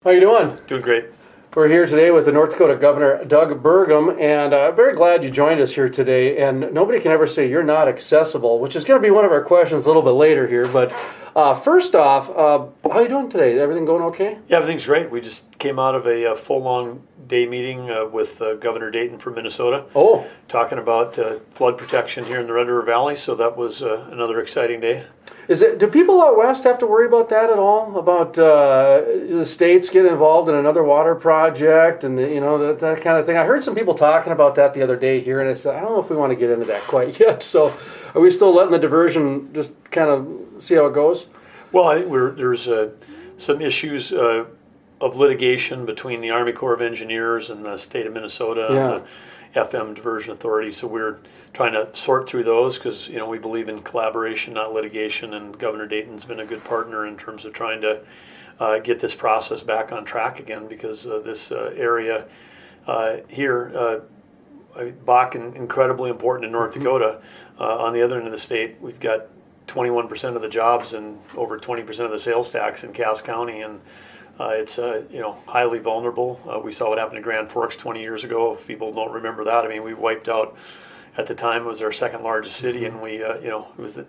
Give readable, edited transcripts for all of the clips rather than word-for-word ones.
How you doing? Doing great. We're here today with the North Dakota Governor Doug Burgum, and very glad you joined us here today. And nobody can ever say you're not accessible, which is going to be one of our questions a little bit later here. But first off, how you doing today? Everything going okay? Yeah, everything's great. We just came out of a full long day meeting with Governor Dayton from Minnesota. Oh, talking about flood protection here in the Red River Valley. So that was another exciting day. do people out west have to worry about that at all? About the states getting involved in another water project and that kind of thing? I heard some people talking about that the other day here, and I said I don't know if we want to get into that quite yet. So, are we still letting the diversion just kind of see how it goes? Well, I think there's some issues of litigation between the Army Corps of Engineers and the state of Minnesota. Yeah. And the FM Diversion Authority, so we're trying to sort through those because we believe in collaboration, not litigation, and Governor Dayton's been a good partner in terms of trying to get this process back on track again, because this area here, Bakken, incredibly important in North Dakota. On the other end of the state, we've got 21% of the jobs and over 20% of the sales tax in Cass County, and it's highly vulnerable. We saw what happened in Grand Forks 20 years ago. If people don't remember that, I mean, we wiped out, at the time it was our second largest city, and we it was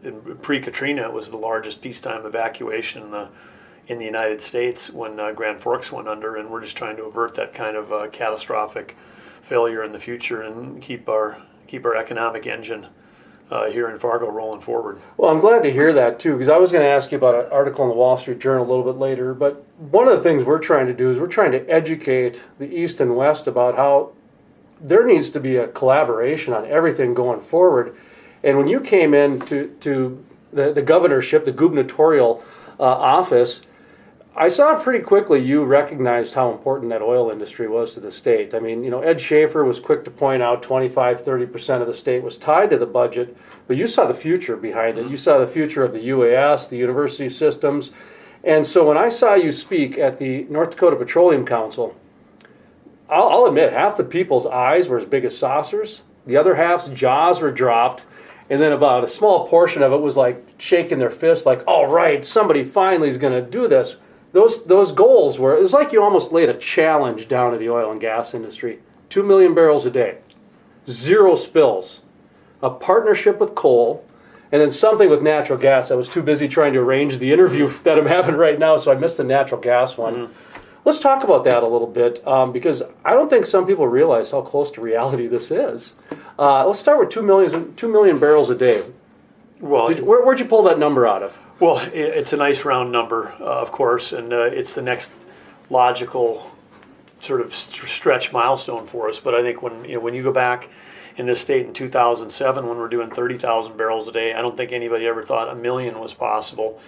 pre-Katrina, it was the largest peacetime evacuation in the United States when Grand Forks went under, and we're just trying to avert that kind of catastrophic failure in the future and keep our economic engine here in Fargo rolling forward. Well, I'm glad to hear that too, because I was going to ask you about an article in the Wall Street Journal a little bit later. But one of the things we're trying to do is we're trying to educate the East and West about how there needs to be a collaboration on everything going forward. And when you came in to the governorship, the gubernatorial office, I saw pretty quickly you recognized how important that oil industry was to the state. I mean, Ed Schaefer was quick to point out 25-30% of the state was tied to the budget, but you saw the future behind it. You saw the future of the UAS, the university systems. And so when I saw you speak at the North Dakota Petroleum Council, I'll admit, half the people's eyes were as big as saucers. The other half's jaws were dropped. And then about a small portion of it was like shaking their fist like, all right, somebody finally is going to do this. Those goals were, it was like you almost laid a challenge down to the oil and gas industry. 2 million barrels a day, 0 spills, a partnership with coal, and then something with natural gas. I was too busy trying to arrange the interview that I'm having right now, so I missed the natural gas one. Mm-hmm. Let's talk about that a little bit, because I don't think some people realize how close to reality this is. Let's start with 2 million barrels a day. Well, where'd you pull that number out of? Well, it's a nice round number, of course, and it's the next logical sort of stretch milestone for us. But I think when you go back in this state in 2007, when we're doing 30,000 barrels a day, I don't think anybody ever thought a million was possible.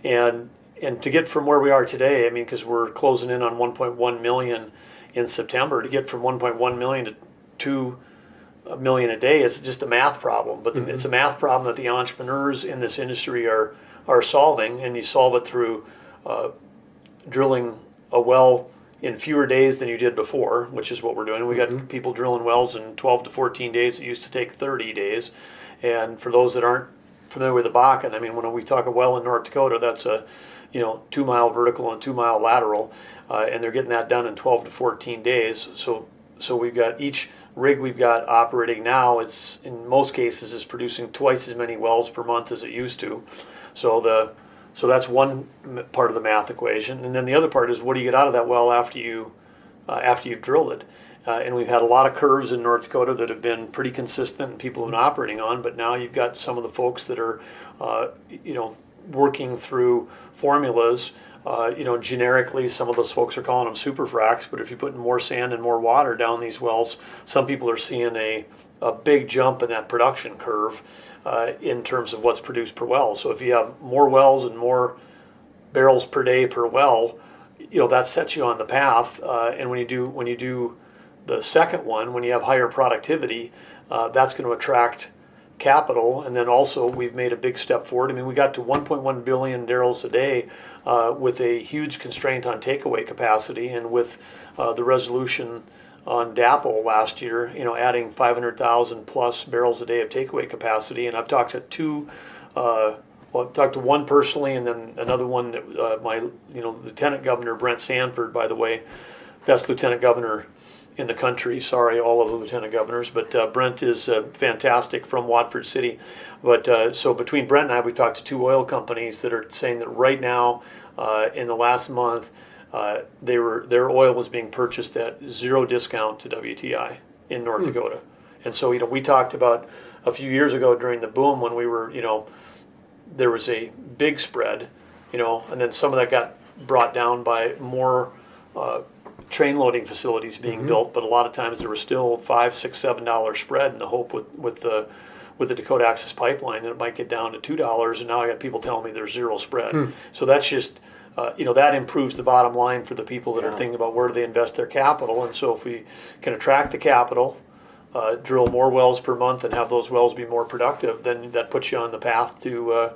And to get from where we are today, I mean, because we're closing in on 1.1 million in September, to get from 1.1 million to 2 million a day is just a math problem. But it's a math problem that the entrepreneurs in this industry are solving, and you solve it through drilling a well in fewer days than you did before, which is what we're doing. We got people drilling wells in 12 to 14 days. It used to take 30 days. And for those that aren't familiar with the Bakken, I mean, when we talk a well in North Dakota, that's a 2-mile vertical and 2-mile lateral, and they're getting that done in 12 to 14 days. So we've got each rig we've got operating now, it's in most cases is producing twice as many wells per month as it used to. So that's one part of the math equation, and then the other part is what do you get out of that well after you've drilled it? And we've had a lot of curves in North Dakota that have been pretty consistent and people have been operating on, but now you've got some of the folks that are working through formulas. Generically, some of those folks are calling them super fracs, but if you're putting more sand and more water down these wells, some people are seeing a big jump in that production curve. In terms of what's produced per well. So if you have more wells and more barrels per day per well, that sets you on the path. And when you do the second one, when you have higher productivity, that's going to attract capital. And then also we've made a big step forward. I mean, we got to 1.1 billion barrels a day with a huge constraint on takeaway capacity, and with the resolution on DAPL last year, adding 500,000 plus barrels a day of takeaway capacity. And I've talked to two Well, I've talked to one personally, and then another one that my Lieutenant Governor Brent Sanford, by the way, best Lieutenant Governor in the country. Sorry, all of the Lieutenant Governors, but Brent is fantastic from Watford City. But so between Brent and I, we talked to 2 oil companies that are saying that right now, in the last month, their oil was being purchased at 0 discount to WTI in North Dakota. And so we talked about a few years ago during the boom when we were there was a big spread, and then some of that got brought down by more train loading facilities being built. But a lot of times there was still $5, $6, $7 spread in the hope with the Dakota Access Pipeline that it might get down to $2. And now I got people telling me there's 0 spread. So that's just that improves the bottom line for the people that are thinking about where do they invest their capital. And so if we can attract the capital, drill more wells per month, and have those wells be more productive, then that puts you on the path to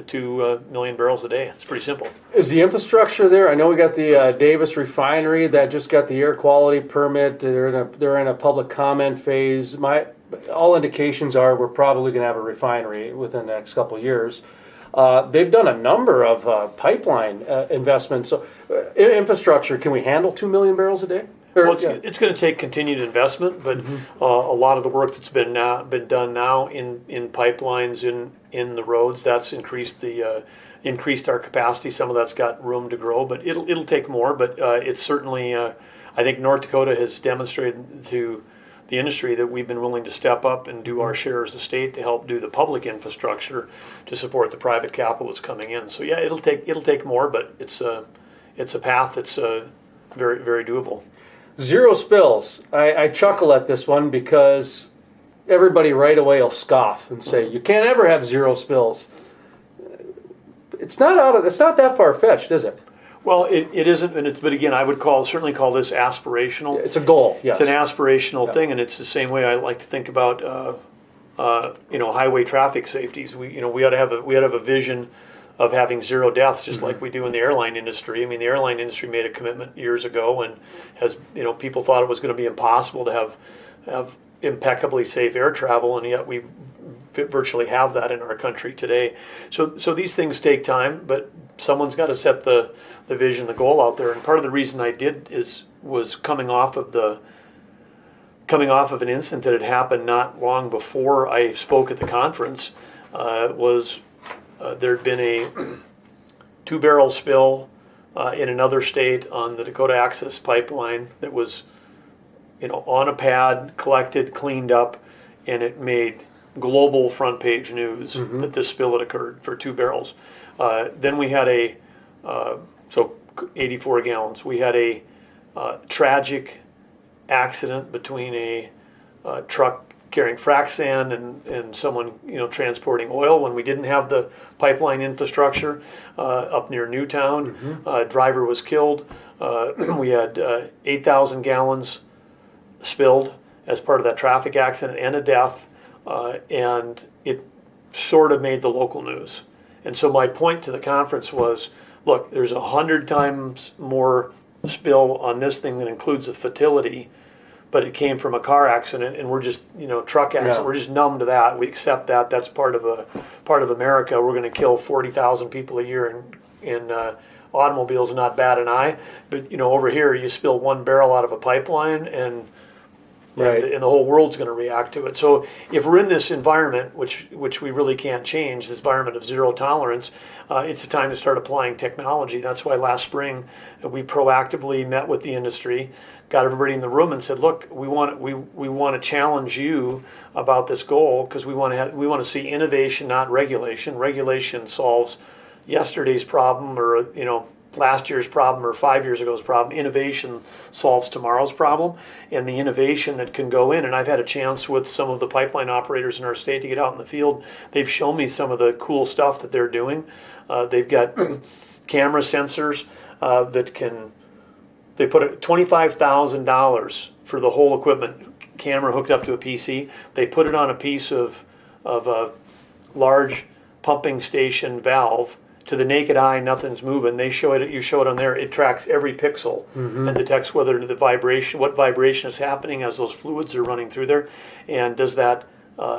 2 million barrels a day. It's pretty simple. Is the infrastructure there? I know we got the Davis refinery that just got the air quality permit. They're in a public comment phase. All indications are we're probably going to have a refinery within the next couple of years. They've done a number of pipeline investments. So infrastructure, can we handle 2 million barrels a day? Well, it's going to take continued investment, but a lot of the work that's been done now in pipelines, in the roads, that's increased our capacity. Some of that's got room to grow, but it'll take more. But it's certainly I think North Dakota has demonstrated to the industry that we've been willing to step up and do our share as a state to help do the public infrastructure to support the private capital that's coming in. So yeah, it'll take more, but it's a path that's very, very doable. 0 spills. I chuckle at this one because everybody right away will scoff and say you can't ever have 0 spills. It's not that far fetched, is it? Well, it isn't, but again, I would certainly call this aspirational. It's a goal. Yes, it's an aspirational thing, and it's the same way I like to think about highway traffic safeties. We ought to have a vision of having 0 deaths, just like we do in the airline industry. I mean, the airline industry made a commitment years ago, and people thought it was going to be impossible to have impeccably safe air travel, and yet we virtually have that in our country today. So these things take time, but someone's got to set the vision, the goal out there. And part of the reason I did was coming off of an incident that had happened not long before I spoke at the conference. There'd been a 2-barrel spill in another state on the Dakota Access Pipeline that was, on a pad, collected, cleaned up, and it made global front page news that this spill had occurred for 2 barrels. Then we had 84 gallons. We had a tragic accident between a truck carrying frac sand and someone transporting oil when we didn't have the pipeline infrastructure up near Newtown. Driver was killed. We had 8,000 gallons spilled as part of that traffic accident and a death, and it sort of made the local news. And so my point to the conference was, look, there's 100 times more spill on this thing that includes a fatality, but it came from a car accident, and we're just, truck accident. Yeah. We're just numb to that. We accept that. That's part of America. We're going to kill 40,000 people a year in automobiles, not bat an eye. But over here, you spill 1 barrel out of a pipeline, and the whole world's going to react to it. So if we're in this environment, which we really can't change, this environment of 0 tolerance, it's a time to start applying technology. That's why last spring we proactively met with the industry, got everybody in the room, and said, "Look, we want to challenge you about this goal because we want to see innovation, not regulation. Regulation solves yesterday's problem, or last year's problem, or 5 years ago's problem. Innovation solves tomorrow's problem, and the innovation that can go in." And I've had a chance with some of the pipeline operators in our state to get out in the field. They've shown me some of the cool stuff that they're doing. They've got camera sensors that can. They put $25,000 for the whole equipment, camera hooked up to a PC. They put it on a piece of a large pumping station valve. To the naked eye, nothing's moving. They show it. You show it on there. It tracks every pixel and detects what vibration is happening as those fluids are running through there, and does that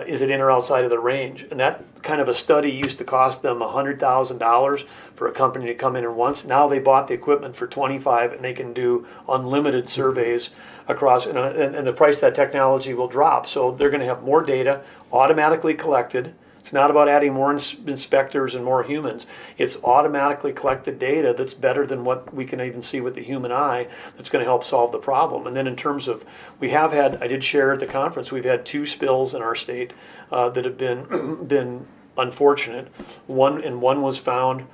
is it in or outside of the range? And that kind of a study used to cost them $100,000 for a company to come in and once. Now they bought the equipment for 25, and they can do unlimited surveys across, and the price of that technology will drop. So they're going to have more data automatically collected. It's not about adding more inspectors and more humans. It's automatically collected data that's better than what we can even see with the human eye, that's going to help solve the problem. And then in terms of, we have had, I did share at the conference, we've had 2 spills in our state that have been unfortunate. One was found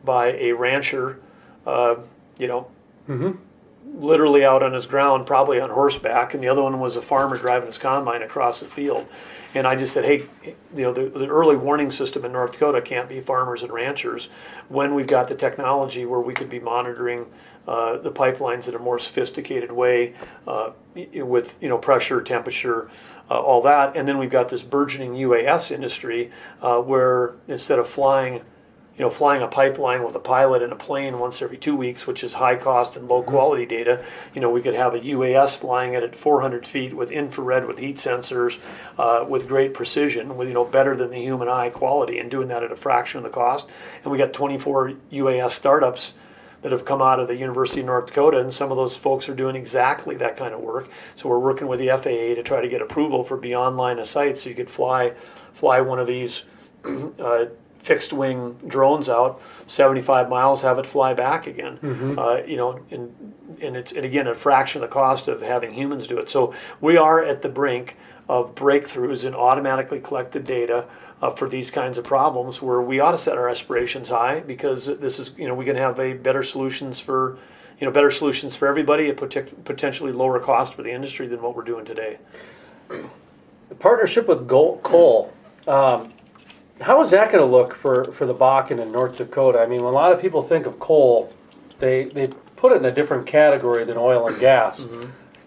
by a rancher, literally out on his ground, probably on horseback, and the other one was a farmer driving his combine across the field. And I just said, hey, the early warning system in North Dakota can't be farmers and ranchers when we've got the technology where we could be monitoring the pipelines in a more sophisticated way with pressure, temperature, all that. And then we've got this burgeoning UAS industry where instead of flying a pipeline with a pilot in a plane once every 2 weeks, which is high cost and low quality data, we could have a UAS flying it at 400 feet with infrared, with heat sensors, with great precision, with better than the human eye quality, and doing that at a fraction of the cost. And we got 24 UAS startups that have come out of the University of North Dakota, and some of those folks are doing exactly that kind of work. So we're working with the FAA to try to get approval for beyond line of sight, so you could fly one of these fixed wing drones out 75 miles, have it fly back again. And it's again a fraction of the cost of having humans do it. So we are at the brink of breakthroughs in automatically collected data for these kinds of problems, where we ought to set our aspirations high, because this is we can have better solutions for everybody at potentially lower cost for the industry than what we're doing today. The partnership with coal. How is that going to look for the Bakken in North Dakota? I mean, when a lot of people think of coal, they put it in a different category than oil and gas.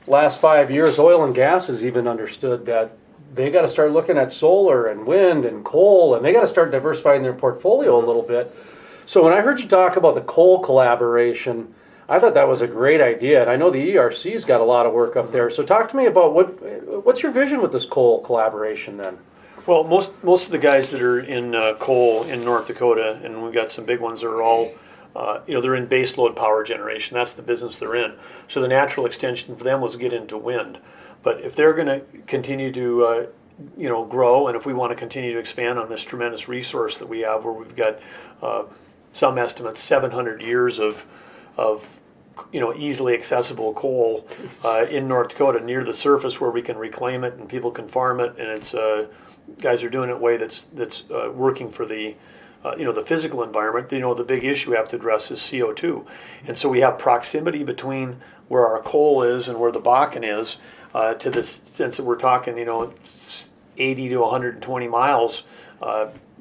Last 5 years, oil and gas has even understood that they got to start looking at solar and wind and coal, and they got to start diversifying their portfolio a little bit. So when I heard you talk about the coal collaboration, I thought that was a great idea, and I know the ERC's got a lot of work up there. So talk to me about what's your vision with this coal collaboration then? Well, most of the guys that are in coal in North Dakota, and we've got some big ones, are all, they're in baseload power generation. That's the business they're in. So the natural extension for them was to get into wind. But if they're going to continue to, grow, and if we want to continue to expand on this tremendous resource that we have, where we've got some estimates 700 years of easily accessible coal in North Dakota near the surface, where we can reclaim it and people can farm it, and it's guys are doing it in a way that's working for the the physical environment. The big issue we have to address is CO2, and so we have proximity between where our coal is and where the Bakken is, to the sense that we're talking 80 to 120 miles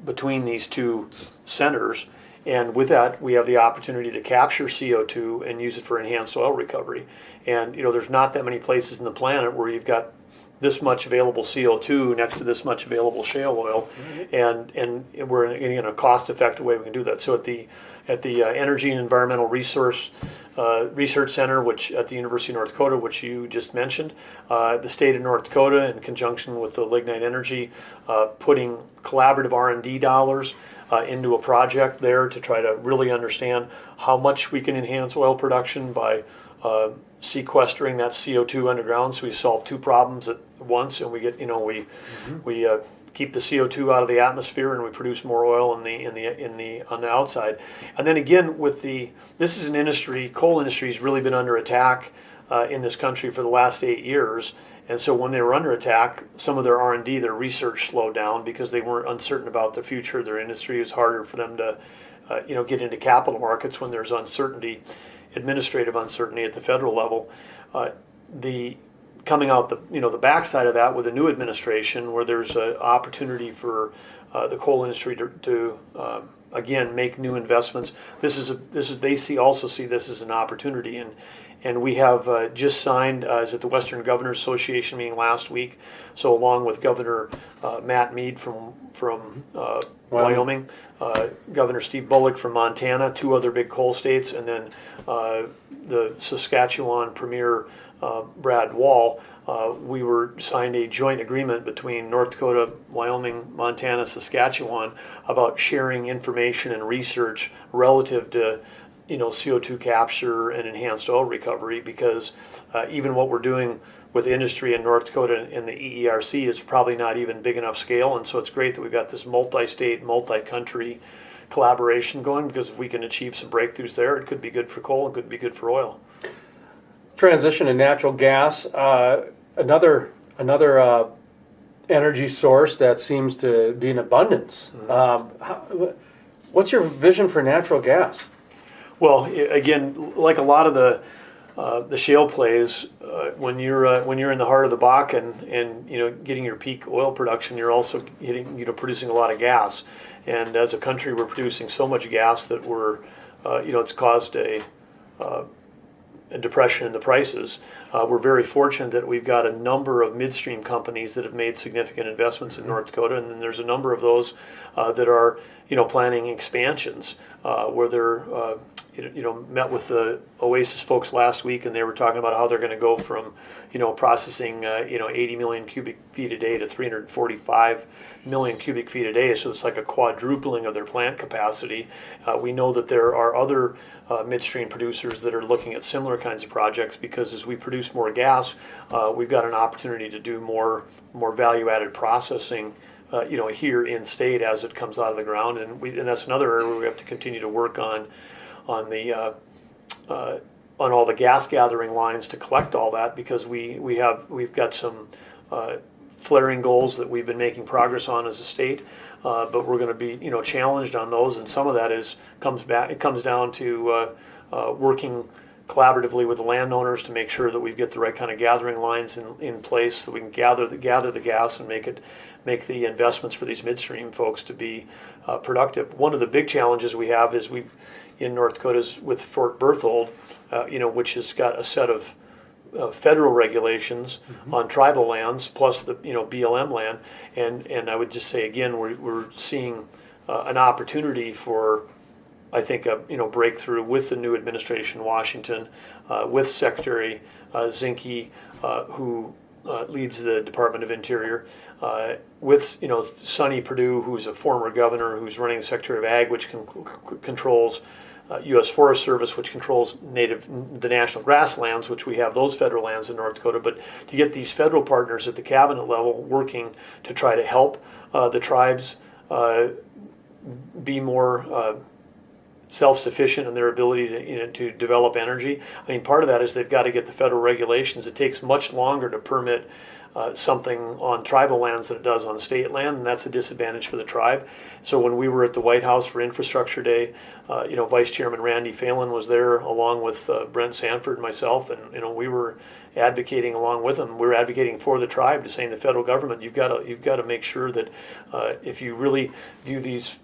between these two centers. And with that, we have the opportunity to capture CO2 and use it for enhanced oil recovery. And there's not that many places in the planet where you've got this much available CO2 next to this much available shale oil, and we're in a cost-effective way we can do that. So at the Energy and Environmental Research Center, which at the University of North Dakota, which you just mentioned, the state of North Dakota, in conjunction with the Lignite Energy, putting collaborative R&D dollars into a project there to try to really understand how much we can enhance oil production by sequestering that CO2 underground. So we solve two problems at once, and we get we keep the CO2 out of the atmosphere, and we produce more oil on the outside. And then again, this is an industry, coal industry has really been under attack in this country for the last 8 years. And so when they were under attack, some of their R&D, their research slowed down because they weren't uncertain about the future of their industry. It was harder for them to get into capital markets when there's uncertainty, administrative uncertainty at the federal level. Coming out the backside of that with a new administration, where there's an opportunity for the coal industry to again make new investments. They also see this as an opportunity, and we have just signed. I was at the Western Governors Association meeting last week. So along with Governor Matt Mead from Wyoming, Governor Steve Bullock from Montana, two other big coal states, and then the Saskatchewan Premier Brad Wall, we were signed a joint agreement between North Dakota, Wyoming, Montana, Saskatchewan about sharing information and research relative to CO2 capture and enhanced oil recovery, because even what we're doing with industry in North Dakota and the EERC is probably not even big enough scale. And so it's great that we've got this multi-state, multi-country collaboration going, because if we can achieve some breakthroughs there, it could be good for coal and could be good for oil. Transition to natural gas, another energy source that seems to be in abundance. What's your vision for natural gas? Well, again, like a lot of the shale plays, when you're in the heart of the Bakken and getting your peak oil production, you're also producing a lot of gas. And as a country, we're producing so much gas that it's caused a depression in the prices. We're very fortunate that we've got a number of midstream companies that have made significant investments in North Dakota, and then there's a number of those that are planning expansions where they're met with the Oasis folks last week, and they were talking about how they're going to go from processing 80 million cubic feet a day to 345 million cubic feet a day. So it's like a quadrupling of their plant capacity. We know that there are other midstream producers that are looking at similar kinds of projects, because as we produce more gas, we've got an opportunity to do more value-added processing here in state as it comes out of the ground, and that's another area where we have to continue to work on all the gas gathering lines to collect all that, because we've got some flaring goals that we've been making progress on as a state, but we're going to be challenged on those, and some of that comes down to working collaboratively with the landowners to make sure that we get the right kind of gathering lines in place, so we can gather the gas and make the investments for these midstream folks to be productive. One of the big challenges we have is in North Dakota is with Fort Berthold, which has got a set of federal regulations on tribal lands plus the BLM land, and I would just say again, we're seeing an opportunity for, I think, a breakthrough with the new administration in Washington, with Secretary Zinke, who leads the Department of Interior, with Sonny Perdue, who's a former governor, who's running the Secretary of Ag, which controls U.S. Forest Service, which controls the national grasslands, which we have those federal lands in North Dakota. But to get these federal partners at the cabinet level working to try to help the tribes be more self-sufficient in their ability to develop energy. I mean, part of that is they've got to get the federal regulations. It takes much longer to permit something on tribal lands than it does on state land, and that's a disadvantage for the tribe. So when we were at the White House for Infrastructure Day, Vice Chairman Randy Phelan was there along with Brent Sanford and myself, and we were advocating along with them. We were advocating for the tribe, to saying the federal government, you've got to make sure that if you really view these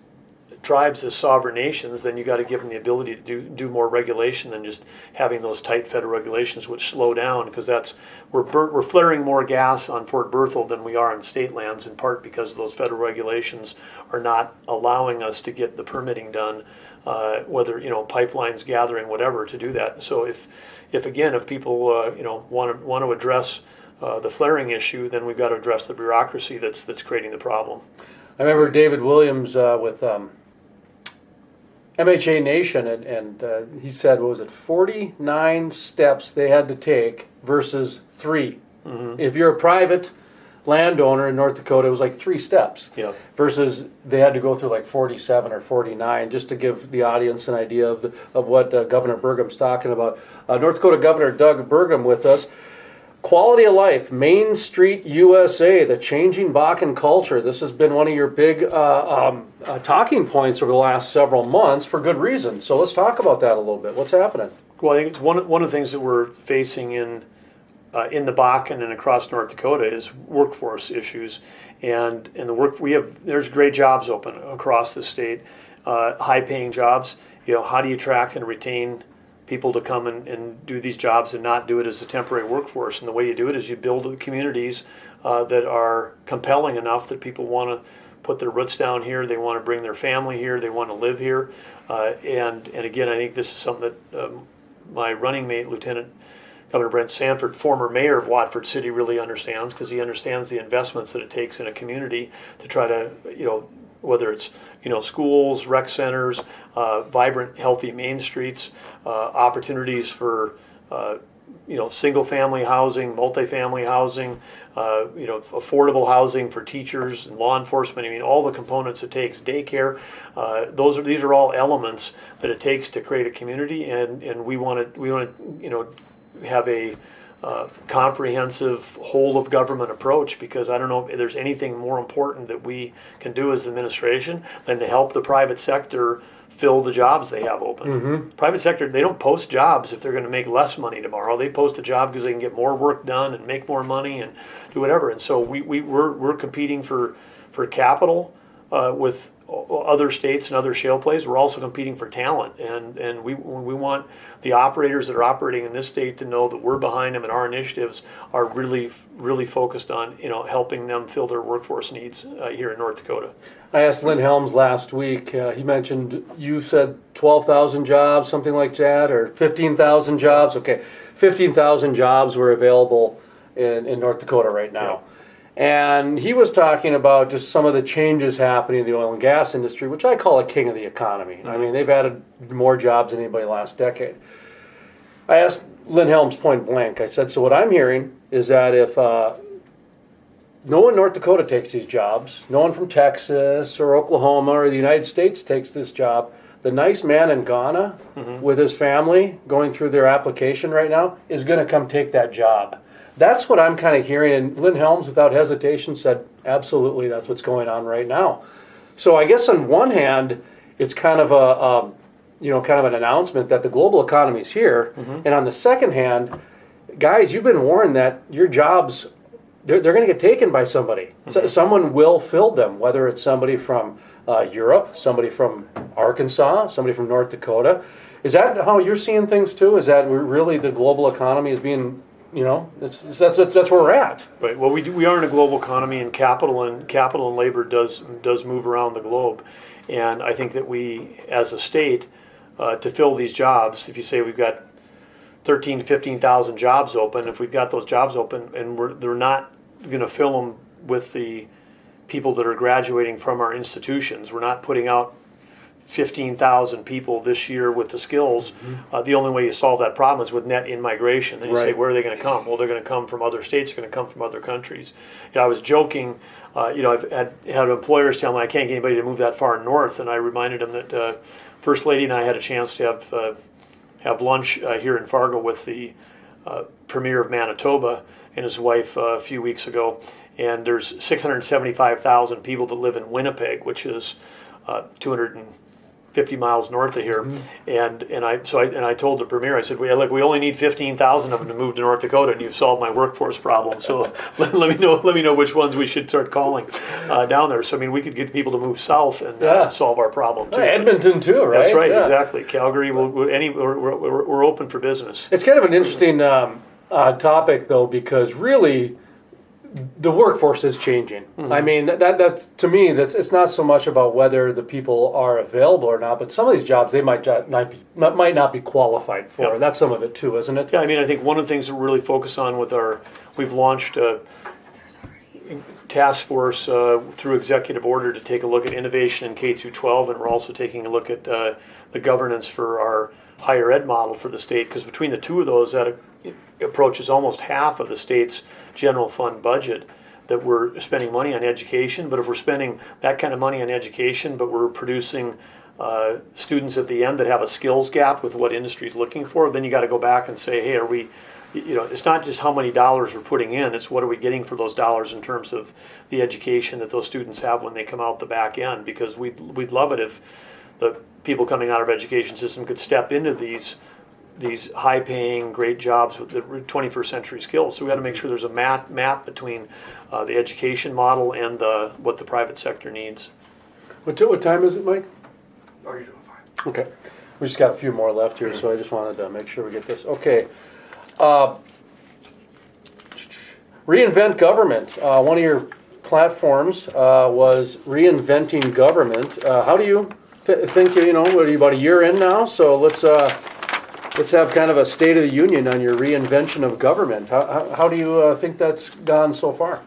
tribes as sovereign nations, then you got to give them the ability to do more regulation than just having those tight federal regulations, which slow down, because we're flaring more gas on Fort Berthold than we are on state lands, in part because those federal regulations are not allowing us to get the permitting done, whether pipelines, gathering, whatever, to do that. So if people want to address the flaring issue, then we've got to address the bureaucracy that's creating the problem. I remember David Williams with MHA Nation, and he said, what was it, 49 steps they had to take versus 3. If you're a private landowner in North Dakota, it was like 3 steps. Yeah. Versus they had to go through like 47 or 49, just to give the audience an idea of what Governor Burgum's talking about. North Dakota Governor Doug Burgum with us. Quality of life, Main Street USA, the changing Bakken culture. This has been one of your big talking points over the last several months, for good reason. So let's talk about that a little bit. What's happening? Well, I think it's one of the things that we're facing in the Bakken and across North Dakota is workforce issues, and the work we have. There's great jobs open across the state, high-paying jobs. How do you attract and retain people to come and do these jobs and not do it as a temporary workforce? And the way you do it is you build communities that are compelling enough that people want to put their roots down here, they want to bring their family here, they want to live here. And again, I think this is something that my running mate, Lieutenant Governor Brent Sanford, former mayor of Watford City, really understands, because he understands the investments that it takes in a community to try to, whether it's, schools, rec centers, vibrant, healthy main streets, opportunities for, single-family housing, multifamily housing, affordable housing for teachers and law enforcement. I mean, all the components it takes, daycare. These are all elements that it takes to create a community, and we want to have a comprehensive whole of government approach, because I don't know if there's anything more important that we can do as administration than to help the private sector fill the jobs they have open. Mm-hmm. Private sector, they don't post jobs if they're going to make less money tomorrow. They post a job because they can get more work done and make more money and do whatever. And so we're competing for capital with other states and other shale plays. We're also competing for talent, and we want the operators that are operating in this state to know that we're behind them, and our initiatives are really focused on helping them fill their workforce needs here in North Dakota. I asked Lynn Helms last week. He mentioned, you said 12,000 jobs, something like that, or 15,000 jobs. Okay, 15,000 jobs were available in North Dakota right now. Yeah. And he was talking about just some of the changes happening in the oil and gas industry, which I call a king of the economy. I mean, they've added more jobs than anybody last decade. I asked Lynn Helms point blank, I said, so what I'm hearing is that if no one in North Dakota takes these jobs, no one from Texas or Oklahoma or the United States takes this job, the nice man in Ghana with his family going through their application right now is going to come take that job. That's what I'm kind of hearing, and Lynn Helms, without hesitation, said, absolutely, that's what's going on right now. So I guess on one hand, it's kind of kind of an announcement that the global economy is here, and on the second hand, guys, you've been warned that your jobs, they're going to get taken by somebody. So someone will fill them, whether it's somebody from Europe, somebody from Arkansas, somebody from North Dakota. Is that how you're seeing things too? Is that really the global economy is being that's where we're at. Right. Well, we are in a global economy, and capital and labor does move around the globe, and I think that we, as a state, to fill these jobs, if you say we've got 13 to 15,000 jobs open, if we've got those jobs open, and they're not going to fill them with the people that are graduating from our institutions, we're not putting out 15,000 people this year with the skills. The only way you solve that problem is with net in-migration. Then you say, where are they going to come? Well, they're going to come from other states. They're going to come from other countries. I was joking. I've had employers tell me I can't get anybody to move that far north, and I reminded them that First Lady and I had a chance to have lunch here in Fargo with the Premier of Manitoba and his wife a few weeks ago, and there's 675,000 people that live in Winnipeg, which is 250 miles north of here, and I told the Premier, I said, we only need 15,000 of them to move to North Dakota, and you've solved my workforce problem. So let me know which ones we should start calling down there. So I mean, we could get people to move south and solve our problem too. Edmonton too, right? That's right, exactly. Calgary, we're open for business. It's kind of an interesting topic though, because really, the workforce is changing. I mean, that to me, it's not so much about whether the people are available or not, but some of these jobs they might not be qualified for. Yeah. That's some of it too, isn't it? Yeah, I mean, I think one of the things that we're really focused on we've launched a task force through executive order to take a look at innovation in K through 12, and we're also taking a look at the governance for our higher ed model for the state, because between the two of those, that approaches almost half of the state's general fund budget that we're spending money on education. But if we're spending that kind of money on education, but we're producing students at the end that have a skills gap with what industry is looking for, then you got to go back and say, hey, are we, it's not just how many dollars we're putting in, it's what are we getting for those dollars in terms of the education that those students have when they come out the back end, because we'd love it if the people coming out of our education system could step into these high-paying, great jobs with the 21st century skills. So we got to make sure there's a map between the education model and what the private sector needs. What time is it, Mike? Oh, you're doing fine. Okay. We just got a few more left here, so I just wanted to make sure we get this. Okay. Reinvent government. One of your platforms was reinventing government. How do you think, what are you about a year in now? So let's let's have kind of a State of the Union on your reinvention of government. How do you think that's gone so far?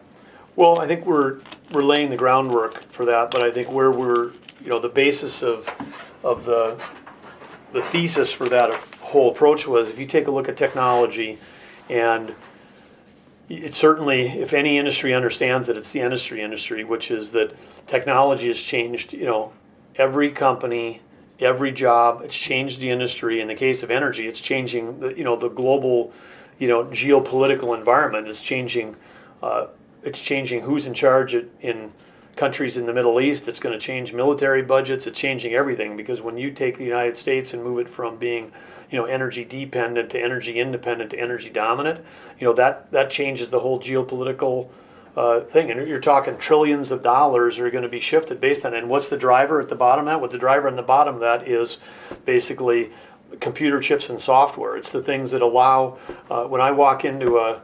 Well, I think we're laying the groundwork for that, but I think where we're, the basis of the thesis for that whole approach was, if you take a look at technology, and it certainly, if any industry understands that, it's the industry, which is that technology has changed, every company, every job. It's changed the industry. In the case of energy, it's changing the global, geopolitical environment. It's changing who's in charge in countries in the Middle East. It's going to change military budgets. It's changing everything, because when you take the United States and move it from being, energy dependent to energy independent to energy dominant, that changes the whole geopolitical thing. And you're talking trillions of dollars are going to be shifted based on it. And what's the driver at the bottom of that? What the driver on the bottom of that is basically computer chips and software. It's the things that allow, when I walk into a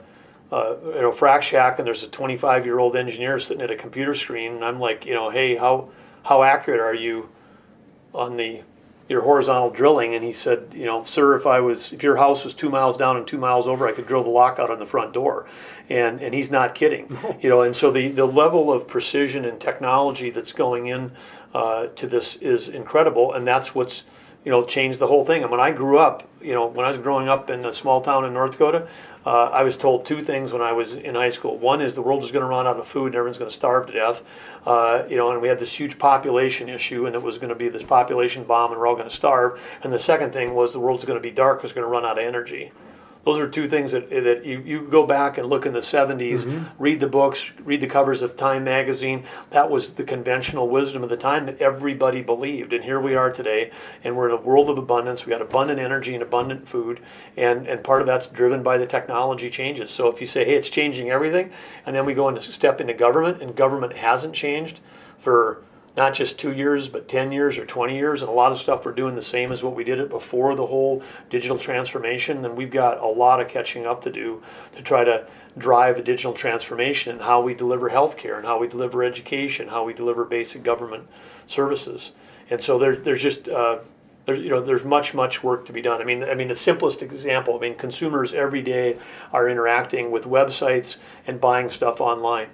frac shack and there's a 25-year-old engineer sitting at a computer screen, and I'm like, hey, how accurate are you on your horizontal drilling? And he said, sir, if your house was 2 miles down and 2 miles over, I could drill the lockout on the front door. And he's not kidding. And so the level of precision and technology that's going in to this is incredible, and that's what's changed the whole thing. And when I grew up, when I was growing up in a small town in North Dakota, I was told two things when I was in high school. One is the world was going to run out of food and everyone's going to starve to death, and we had this huge population issue, and it was going to be this population bomb, and we're all going to starve. And the second thing was the world's going to be dark, it's going to run out of energy. Those are two things that you go back and look in the 70s, read the books, read the covers of Time magazine. That was the conventional wisdom of the time that everybody believed. And here we are today, and we're in a world of abundance. We got abundant energy and abundant food, and part of that's driven by the technology changes. So if you say, hey, it's changing everything, and then we go and step into government, and government hasn't changed for not just 2 years, but 10 years or 20 years, and a lot of stuff we're doing the same as what we did it before the whole digital transformation, and we've got a lot of catching up to do to try to drive a digital transformation in how we deliver healthcare and how we deliver education, how we deliver basic government services. And so there's just there's much work to be done. I mean, the simplest example, consumers every day are interacting with websites and buying stuff online.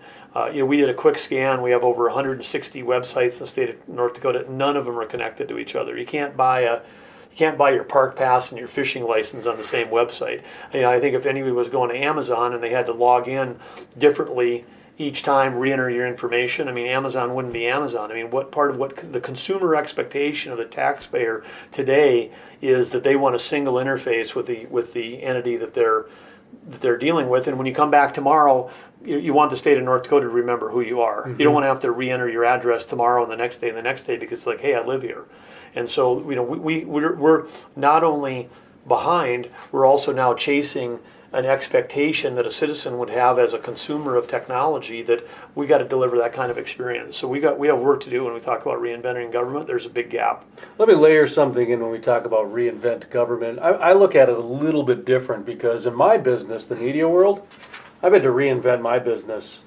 We did a quick scan. We have over 160 websites in the state of North Dakota. None of them are connected to each other. You can't buy your park pass and your fishing license on the same website. I think if anybody was going to Amazon and they had to log in differently each time, re-enter your information, Amazon wouldn't be Amazon. What the consumer expectation of the taxpayer today is that they want a single interface with the entity that they're dealing with. And when you come back tomorrow, you want the state of North Dakota to remember who you are. You don't want to have to re-enter your address tomorrow and the next day because it's like, hey, I live here. And so we're not only behind, we're also now chasing an expectation that a citizen would have as a consumer of technology, that we got to deliver that kind of experience. So we have work to do when we talk about reinventing government. There's a big gap. Let me layer something in when we talk about reinvent government. I look at it a little bit different, because in my business, the media world, I've had to reinvent my business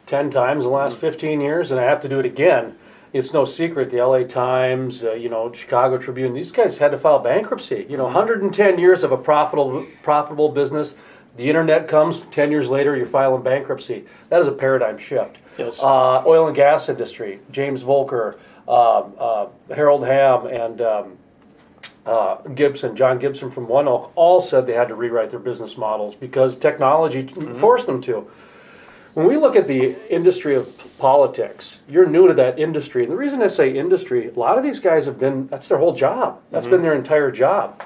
10 times in the last 15 years, and I have to do it again. It's no secret, the LA Times, Chicago Tribune, these guys had to file bankruptcy. 110 years of a profitable business. The internet comes, 10 years later, you're filing bankruptcy. That is a paradigm shift. Yes. Oil and gas industry, James Volker, Harold Hamm, and John Gibson from One Oak, all said they had to rewrite their business models because technology forced them to. When we look at the industry of politics, you're new to that industry. And the reason I say industry, a lot of these guys that's their whole job. That's been their entire job.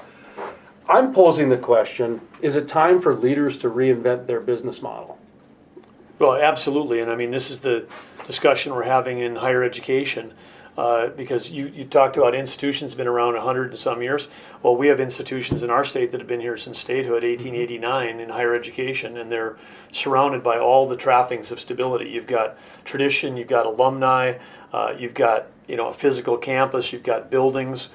I'm posing the question, is it time for leaders to reinvent their business model? Well, absolutely. And this is the discussion we're having in higher education. Because you talked about institutions been around 100 and some years. Well, we have institutions in our state that have been here since statehood, 1889, in higher education, and they're surrounded by all the trappings of stability. You've got tradition, you've got alumni, you've got a physical campus, you've got buildings,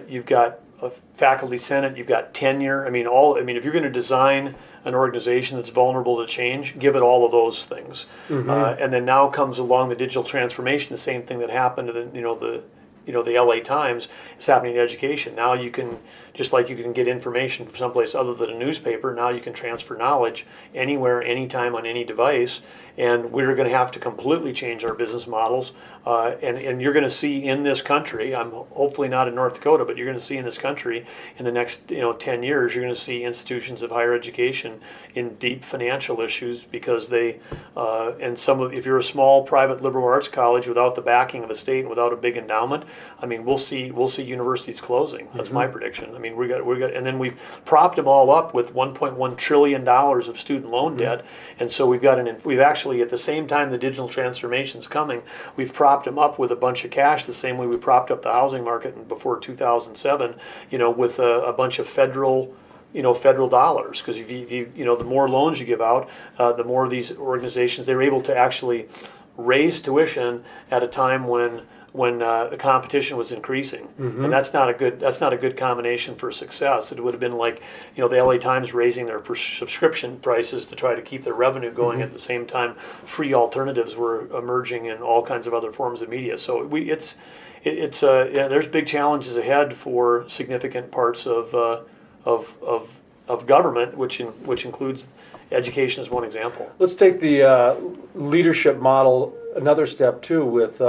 you've got a faculty senate, you've got tenure. If you're going to design an organization that's vulnerable to change, give it all of those things. And then now comes along the digital transformation, the same thing that happened to the the LA Times is happening in education. Now you can, just like you can get information from someplace other than a newspaper, now you can transfer knowledge anywhere, anytime, on any device. And we're going to have to completely change our business models. And you're going to see in this country, I'm hopefully not in North Dakota, but you're going to see in this country in the next 10 years, you're going to see institutions of higher education in deep financial issues because they, if you're a small private liberal arts college without the backing of the state and without a big endowment, I mean, we'll see universities closing. That's my prediction. I mean, we got, and then we've propped them all up with $1.1 trillion of student loan debt. And so we've actually, at the same time the digital transformation's coming, we've propped them up with a bunch of cash the same way we propped up the housing market before 2007, with a bunch of federal dollars. Because if you the more loans you give out, the more of these organizations, they're able to actually raise tuition at a time when the competition was increasing, and that's not a good combination for success. It would have been like the LA Times raising their subscription prices to try to keep their revenue going. At the same time, free alternatives were emerging in all kinds of other forms of media. So there's big challenges ahead for significant parts of government, which includes education as one example. Let's take the leadership model another step too. With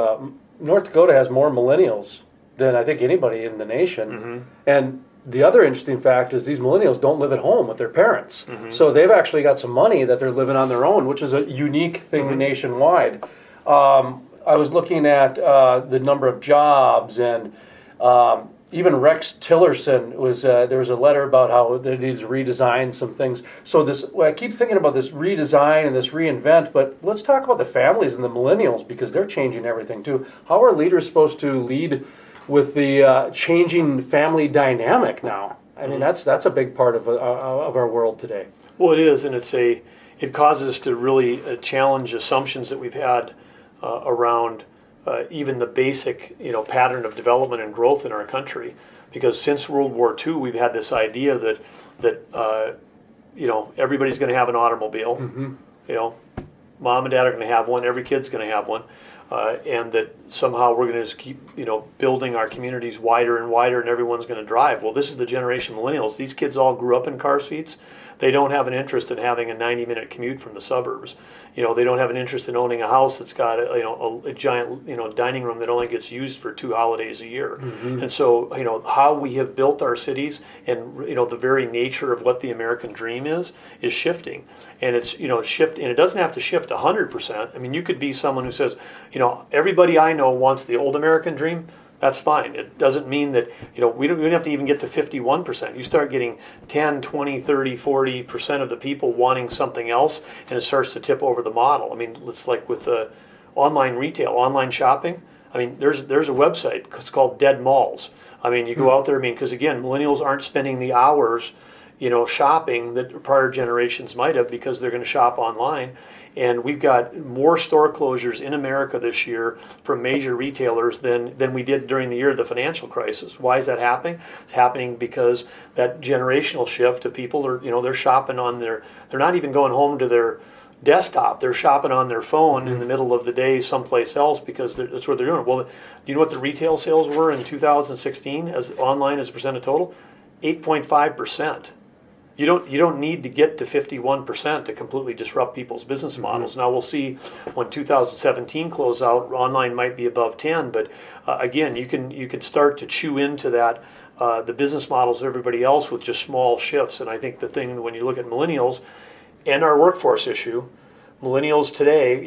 North Dakota has more millennials than I think anybody in the nation. And the other interesting fact is these millennials don't live at home with their parents. So they've actually got some money that they're living on their own, which is a unique thing nationwide. I was looking at the number of jobs, and even Rex Tillerson there was a letter about how they need to redesign some things. So I keep thinking about this redesign and this reinvent, but let's talk about the families and the millennials, because they're changing everything too. How are leaders supposed to lead with the changing family dynamic now? I mean, that's a big part of our world today. Well, it is, and it causes us to really challenge assumptions that we've had around even the basic, pattern of development and growth in our country. Because since World War II, we've had this idea that everybody's going to have an automobile. Mom and dad are going to have one. Every kid's going to have one. And that somehow we're going to just keep, building our communities wider and wider, and everyone's going to drive. Well, this is the generation of millennials. These kids all grew up in car seats. They don't have an interest in having a 90-minute commute from the suburbs. They don't have an interest in owning a house that's got a giant dining room that only gets used for 2 holidays a year. And so how we have built our cities and the very nature of what the American dream is shifting. And it's shift, and it doesn't have to shift 100%. I mean, you could be someone who says, everybody I know wants the old American dream. That's fine. It doesn't mean that, we don't have to even get to 51%. You start getting 10, 20, 30, 40% of the people wanting something else, and it starts to tip over the model. I mean, it's like with online retail, online shopping. I mean, there's a website, it's called Dead Malls. I mean, you go out there, because again, millennials aren't spending the hours, shopping that prior generations might have, because they're going to shop online. And we've got more store closures in America this year from major retailers than we did during the year of the financial crisis. Why is that happening? It's happening because that generational shift of people are, they're shopping they're not even going home to their desktop. They're shopping on their phone in the middle of the day someplace else, because that's what they're doing. Well, do you know what the retail sales were in 2016 as online as a percent of total? 8.5%. You don't need to get to 51% to completely disrupt people's business models. Now we'll see when 2017 close out, online might be above 10, but again, you can start to chew into that the business models of everybody else with just small shifts. And I think the thing, when you look at millennials and our workforce issue, millennials today,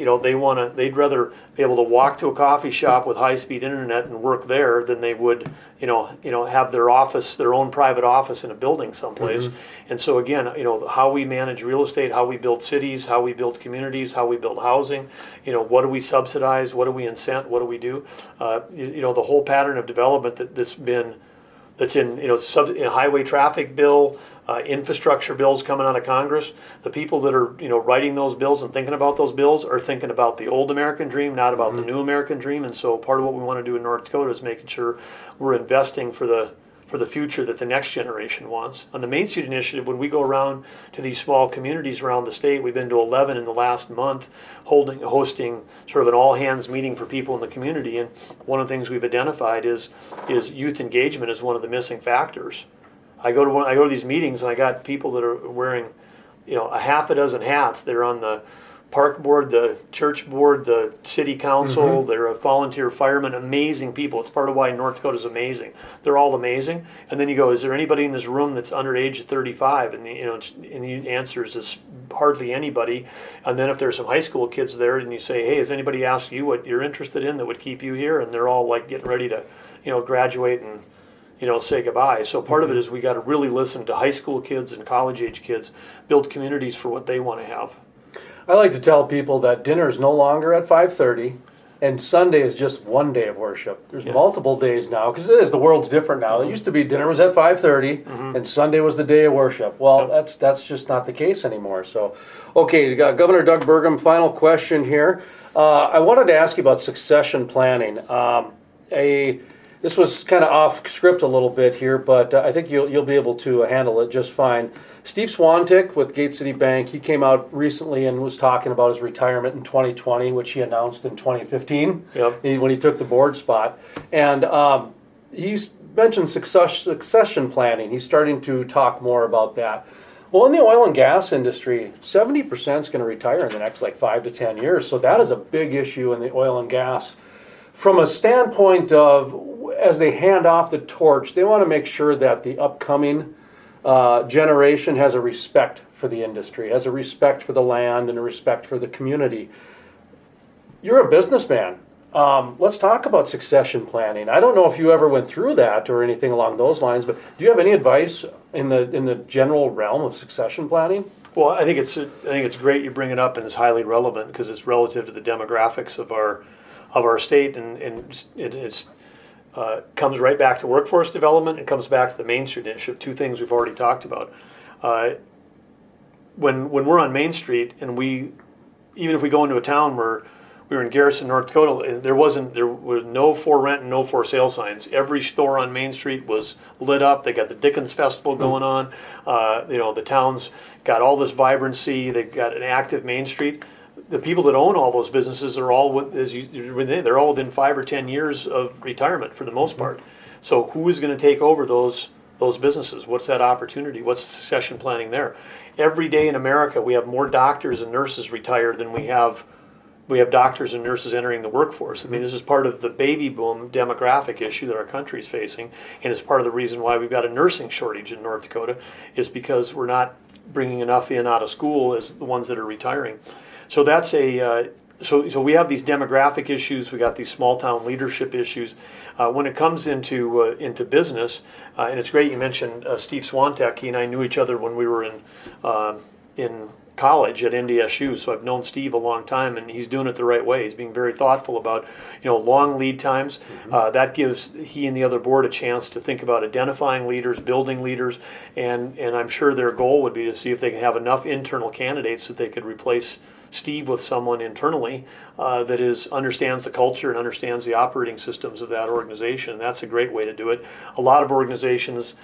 they'd rather be able to walk to a coffee shop with high-speed internet and work there than they would, have their own private office in a building someplace. And so again, how we manage real estate, how we build cities, how we build communities, how we build housing, what do we subsidize, what do we incent, what do we do? The whole pattern of development that's in highway traffic bill, infrastructure bills coming out of Congress. The people that are writing those bills and thinking about those bills are thinking about the old American dream, not about the new American dream. And so part of what we want to do in North Dakota is making sure we're investing for the for the future that the next generation wants. On the Main Street Initiative, when we go around to these small communities around the state, we've been to 11 in the last month, hosting sort of an all-hands meeting for people in the community. And one of the things we've identified is youth engagement is one of the missing factors. I go to these meetings and I got people that are wearing, a half a dozen hats. They're on the park board, the church board, the city council. They're a volunteer fireman. Amazing people. It's part of why North Dakota is amazing. They're all amazing. And then you go, is there anybody in this room that's under age of 35? And the answer is hardly anybody. And then if there's some high school kids there, and you say, hey, has anybody asked you what you're interested in that would keep you here? And they're all like getting ready to, graduate and say goodbye. So part of it is we got to really listen to high school kids and college age kids, build communities for what they want to have. I like to tell people that dinner is no longer at 5:30, and Sunday is just one day of worship. There's multiple days now, because the world's different now. It used to be dinner was at 5:30, and Sunday was the day of worship. Well, that's just not the case anymore. So, okay, Governor Doug Burgum, final question here. I wanted to ask you about succession planning. This was kind of off script a little bit here, but I think you'll be able to handle it just fine. Steve Swantick with Gate City Bank, he came out recently and was talking about his retirement in 2020, which he announced in 2015 when he took the board spot. And he's mentioned succession planning. He's starting to talk more about that. Well, in the oil and gas industry, 70% is going to retire in the next 5 to 10 years. So that is a big issue in the oil and gas. From a standpoint of, as they hand off the torch, they want to make sure that the upcoming generation has a respect for the industry, has a respect for the land, and a respect for the community. You're a businessman. Let's talk about succession planning. I don't know if you ever went through that or anything along those lines, but do you have any advice in the general realm of succession planning? Well, I think it's great you bring it up, and it's highly relevant because it's relative to the demographics of our state, and it's comes right back to workforce development. It comes back to the Main Street Initiative, two things we've already talked about. When we're on Main Street, and even if we go into a town where we were in Garrison, North Dakota, there was no for rent and no for sale signs. Every store on Main Street was lit up. They got the Dickens Festival going on. The town's got all this vibrancy. They've got an active Main Street. The people that own all those businesses are all they're all within 5 or 10 years of retirement for the most part. So who is going to take over those businesses? What's that opportunity? What's the succession planning there? Every day in America, we have more doctors and nurses retired than we have doctors and nurses entering the workforce. I mean, this is part of the baby boom demographic issue that our country is facing, and it's part of the reason why we've got a nursing shortage in North Dakota, is because we're not bringing enough in out of school as the ones that are retiring. So that's so we have these demographic issues. We got these small town leadership issues. When it comes into business, and it's great you mentioned Steve Swantek. He and I knew each other when we were in college at NDSU. So I've known Steve a long time, and he's doing it the right way. He's being very thoughtful about long lead times. That gives he and the other board a chance to think about identifying leaders, building leaders, and I'm sure their goal would be to see if they can have enough internal candidates that they could replace Steve with someone internally that understands the culture and understands the operating systems of that organization. And that's a great way to do it. A lot of organizations,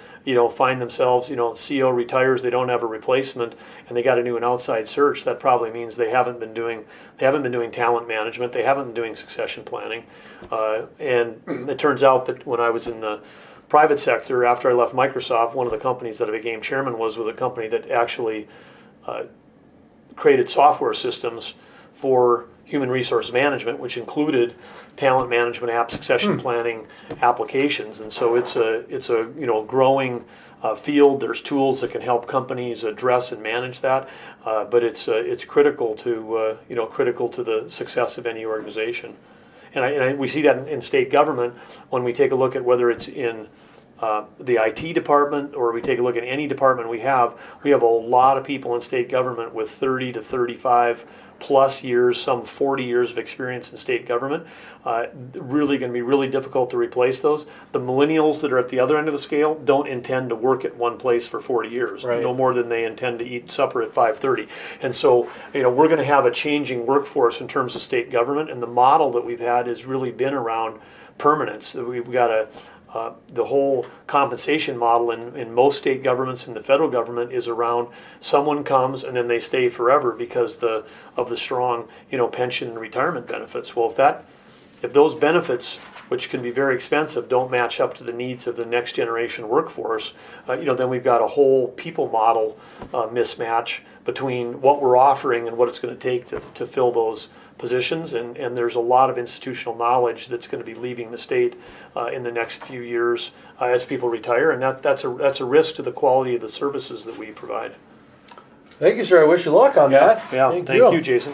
find themselves, CEO retires, they don't have a replacement, and they got to do an outside search. That probably means they haven't been doing talent management, they haven't been doing succession planning, and it turns out that when I was in the private sector after I left Microsoft, one of the companies that I became chairman was with a company that actually created software systems for human resource management, which included talent management succession planning applications. And so it's a growing field. There's tools that can help companies address and manage that, but it's critical to the success of any organization. And we see that in state government when we take a look at whether it's in the IT department, or we take a look at any department we have a lot of people in state government with 30 to 35 plus years, some 40 years of experience in state government. Really going to be really difficult to replace those. The millennials that are at the other end of the scale don't intend to work at one place for 40 years, right, no more than they intend to eat supper at 5:30. And so, we're going to have a changing workforce in terms of state government, and the model that we've had has really been around permanence. We've got The whole compensation model in most state governments and the federal government is around someone comes and then they stay forever because of the strong, pension and retirement benefits. Well, if those benefits, which can be very expensive, don't match up to the needs of the next generation workforce, then we've got a whole people model mismatch between what we're offering and what it's going to take to fill those positions, and there's a lot of institutional knowledge that's going to be leaving the state in the next few years as people retire, and that's a risk to the quality of the services that we provide. Thank you, sir. I wish you luck on that. Yeah, thank you, Jason.